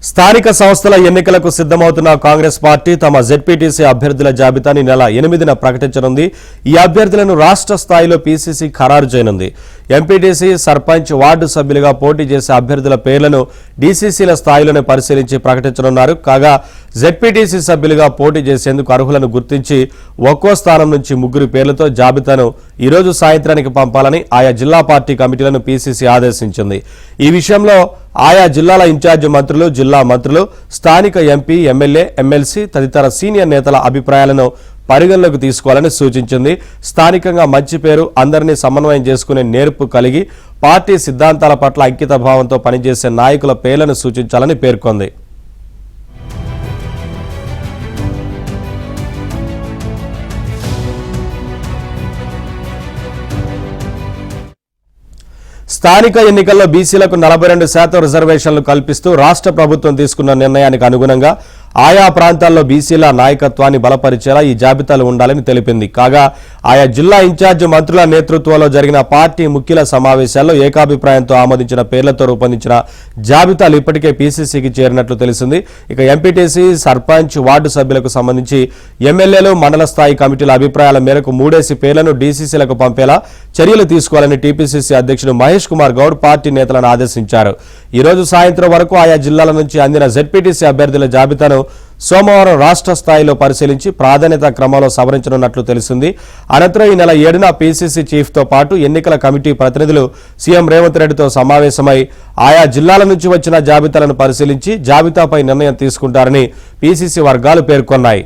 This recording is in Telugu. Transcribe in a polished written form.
స్థానిక సంస్థల ఎన్నికలకు సిద్ధమవుతున్న కాంగ్రెస్ పార్టీ తమ జెడ్పీటీసీ అభ్యర్థుల జాబితాని నెల 8న ప్రకటించనుంది. ఈ అభ్యర్థులను రాష్ట్ర స్థాయిలో పీసీసీ ఖరారు చేయనుంది. ఎంపీటీసీ, సర్పంచ్, వార్డు సభ్యులుగా పోటీ చేసే అభ్యర్థుల పేర్లను డీసీసీల స్థాయిలోనే పరిశీలించి ప్రకటించనున్నారు. కాగా జెడ్పీటీసీ సభ్యులుగా పోటీ చేసేందుకు అర్హులను గుర్తించి ఒక్కో స్థానం నుంచి 3 పేర్లతో జాబితాను ఈ రోజు సాయంత్రానికి పంపాలని ఆయా జిల్లా పార్టీ కమిటీలను పీసీసీ ఆదేశించింది. ఈ విషయంలో ఆయా జిల్లాల ఇన్ఛార్జి మంత్రులు, జిల్లా మంత్రులు, స్థానిక ఎంపీ, ఎమ్మెల్యే, ఎమ్మెల్సీ తదితర సీనియర్ నేతల అభిప్రాయాలను పరిగణలోకి తీసుకోవాలని సూచించింది. స్థానికంగా మంచి పేరు, అందరినీ సమన్వయం చేసుకునే నేర్పు కలిగి పార్టీ సిద్ధాంతాల పట్ల అంకిత భావంతో పనిచేసే నాయకుల పేర్లను సూచించాలని పేర్కొంది. స్థానిక ఎన్నికల్లో బీసీలకు 42% రిజర్వేషన్లు కల్పిస్తూ రాష్ట్ర ప్రభుత్వం తీసుకున్న నిర్ణయానికి అనుగుణంగా ఆయా ప్రాంతాల్లో బీసీల నాయకత్వాన్ని బలపరిచేలా ఈ జాబితాలు ఉండాలని తెలిపింది. కాగా ఆయా జిల్లా ఇన్ఛార్జి మంత్రుల నేతృత్వంలో జరిగిన పార్టీ ముఖ్యుల సమావేశాల్లో ఏకాభిప్రాయంతో ఆమోదించిన పేర్లతో రూపొందించిన జాబితాలు ఇప్పటికే పీసీసీకి చేరినట్లు తెలిసింది. ఇక ఎంపీటీసీ, సర్పంచ్, వార్డు సభ్యులకు సంబంధించి ఎమ్మెల్యేలు, మండల స్థాయి కమిటీల అభిప్రాయాల మేరకు 3 పేర్లను డీసీసీలకు పంపేలా చర్యలు తీసుకోవాలని టీపీసీసీ అధ్యక్షుడు మహేష్ కుమార్ గౌడ్ పార్టీ నేతలను ఆదేశించారు. ఈ రోజు సాయంత్రం వరకు ఆయా జిల్లాల నుంచి అందిన జెడ్పీటీసీ అభ్యర్థుల జాబితాను సోమవారం రాష్ట్ర స్థాయిలో పరిశీలించి ప్రాధాన్యత క్రమంలో సవరించనున్నట్లు తెలిసింది. అనంతరం ఈ నెల 7న పీసీసీ చీఫ్తో పాటు ఎన్నికల కమిటీ ప్రతినిధులు సీఎం రేవంత్ రెడ్డితో సమావేశమై ఆయా జిల్లాల నుంచి వచ్చిన జాబితాలను పరిశీలించి జాబితాపై నిర్ణయం తీసుకుంటారని పీసీసీ వర్గాలు పేర్కొన్నాయి.